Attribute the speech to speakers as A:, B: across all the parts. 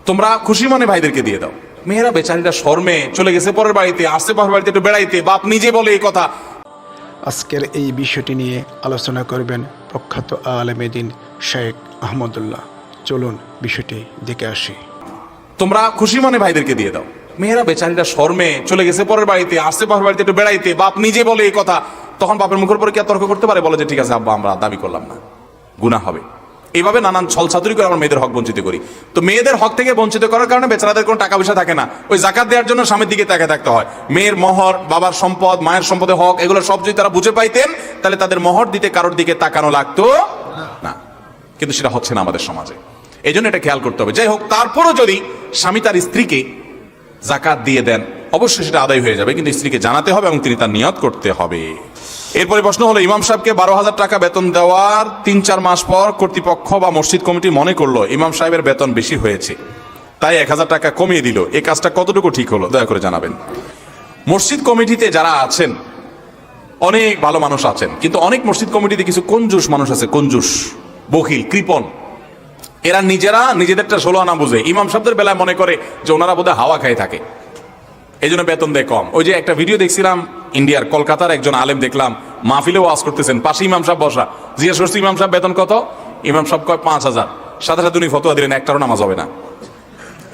A: তোমরা খুশি মনে ভাইদেরকে দিয়ে দাও। মেয়েরা বেচারিরা শর্মে চলে গেছে পরের বাড়িতে, আসছে পরের বাড়িতে একটু বেড়াইতে, বাপ নিজে বলে এই কথা।
B: আজকের এই বিষয়টি নিয়ে আলোচনা করবেন প্রখ্যাত আলেমে দ্বীন শেখ আহমদুল্লাহ। চলুন বিষয়টি দেখে আসি।
A: তোমরা খুশি মনে ভাইদেরকে দিয়ে দাও। মেয়েরা বেচারিরা শর্মে চলে গেছে পরের বাড়িতে, আসছে পরের বাড়িতে একটু বেড়াইতে, বাপ নিজে বলে এই কথা। তখন বাপের মুখের উপরে কি আর তর্ক করতে পারে? বলে যে ঠিক আছে আব্বা, আমরা দাবি করলাম না, গুনাহ হবে। এইভাবে নানান ছলছাতুরি করে আমরা মেয়েদের হক বঞ্চিত করি। তো মেয়েদের হক থেকে বঞ্চিত করার কারণে বেচারাদের কোনো টাকা পয়সা থাকে না, ওই জাকাত দেওয়ার জন্য স্বামীর দিকে তাকিয়ে থাকতে হয়। মেয়ের মহর, বাবার সম্পদ, মায়ের সম্পদের হক, এগুলো সব যদি তারা বুঝে পাইতেন তাহলে তাদের মহর দিতে কারোর দিকে তাকানো লাগতো না। কিন্তু সেটা হচ্ছে না আমাদের সমাজে, এই জন্য এটা খেয়াল করতে হবে। যাই হোক, তারপরও যদি স্বামী তার স্ত্রীকে জাকাত দিয়ে দেন, অবশ্যই সেটা আদায় হয়ে যাবে, কিন্তু স্ত্রীকে জানাতে হবে এবং তিনি তার নিয়ত করতে হবে। এরপরে প্রশ্ন হলো, ইমাম সাহেবকে 12,000 টাকা বেতন দেওয়ার 3-4 মাস পর কর্তৃপক্ষ বা মসজিদ কমিটি মনে করলো ইমাম সাহেবের বেতন বেশি হয়েছে, তাই 1,000 টাকা কমিয়ে দিল। এই কাজটা কতটুকু ঠিক হলো দয়া করে জানাবেন। মসজিদ কমিটিতে যারা আছেন অনেক ভালো মানুষ আছেন, কিন্তু অনেক মসজিদ কমিটিতে কিছু কঞ্জুস মানুষ আছে, কঞ্জুস, বখিল, কৃপণ। এরা নিজেরা নিজেদেরটা 16 আনা বুঝে। ইমাম সাহেবদের বেলায় মনে করে যে ওনারা বোধহয় হাওয়া খায় থাকে, এই জন্য বেতন দেয় কম। ওই যে একটা ভিডিও দেখছিলাম ইন্ডিয়ার কলকাতার একজন আলেম দেখলাম মাহফিলে ওয়াজ করতেছেন, পাশে ইমাম সাহেব বসা। জিজ্ঞেস করছি ইমাম সাহেব বেতন কত? ইমাম সাহেব কয় 5,000। সাথে সাথে উনি ফতোয়া দিলেন একটারও নামাজ হবে না।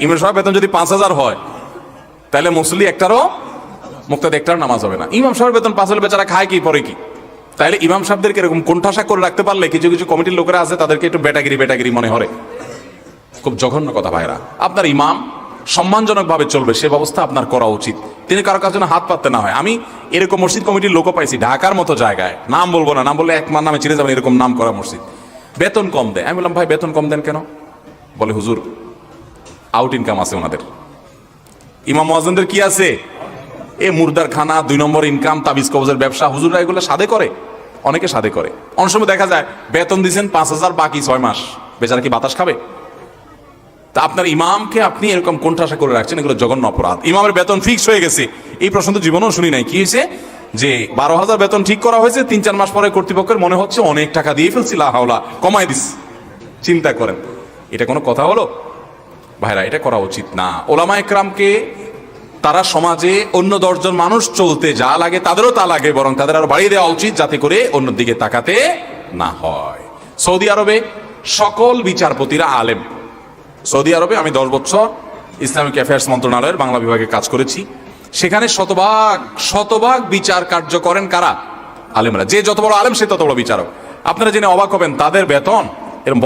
A: ইমাম সাহেব বেতন যদি 5,000 হয় তাহলে মুসল্লি একটারও, মুক্তাদি একটারও নামাজ হবে না। ইমাম সাহেবের বেতন 5,000, বেচারা খায় কি পরে কি? তাহলে ইমাম সাহেবদেরকে এরকম কোণঠাসা করে রাখতে পারলে কিছু কিছু কমিটির লোকেরা আছে তাদেরকে একটু বেটাগিরি মনে হয়। খুব জঘন্য কথা ভাইরা। আপনার ইমাম সম্মানজনক ভাবে চলবে সে ব্যবস্থা আপনার করা উচিত, তিনি কারো কাছে হাত পাততে না হয়। আমি এরকম মসজিদ কমিটির লোকও পাইছি ঢাকার মতো জায়গায়, নাম বলবো না, নাম বললে এক মান নামে চিনে যাবেন, এরকম নাম করা মসজিদ, বেতন কম দেয়। আমি বললাম ভাই বেতন কম দেন কেন? বলে হুজুর আউট ইনকাম আছে ওনাদের। ইমাম মুয়াজ্জিনদের কি আছে? এ মুর্দার খানা, 2 নম্বর ইনকাম, তাবিজ কবজের ব্যবসা। হুজুররা এগুলো সাদে করে, অনেকে সাদে করে। অনেক সময় দেখা যায় বেতন দিচ্ছেন 5,000, বাকি 6 মাস, বেচারা কি বাতাস খাবে? তা আপনার ইমামকে আপনি এরকম কোণঠাসা করে রাখছেন, এগুলো জঘন্য অপরাধ। ইমামের বেতন ফিক্স হয়ে গেছে, এই প্রশ্ন তো জীবনেও শুনি নাই। কি হয়েছে যে 12,000 বেতন ঠিক করা হয়েছে, 3-4 মাস পরে কর্তৃপক্ষের মনে হচ্ছে অনেক টাকা দিয়ে ফেলছি, লা হাওলা, কমাই দিস। চিন্তা করেন, এটা কোনো কথা হলো ভাইরা? এটা করা উচিত না। ওলামা একরামকে তারা সমাজে অন্য 10 জন মানুষ চলতে যা লাগে তাদেরও তা লাগে, বরং তাদের আরো বাড়িয়ে দেওয়া উচিত যাতে করে অন্য দিকে তাকাতে না হয়। সৌদি আরবে সকল বিচারপতিরা আলেম। সৌদি আরবে আমি 10 বছর ইসলামিক অ্যাফেয়ার্স মন্ত্রণালয়ের বাংলা বিভাগে কাজ করেছি। সেখানে শতভাগ বিচার কার্য করেন কারা? আলেমরা। যে যত বড় আলেম সে তত বড় বিচারক। আপনারা জেনে অবাক হবেন তাদের বেতন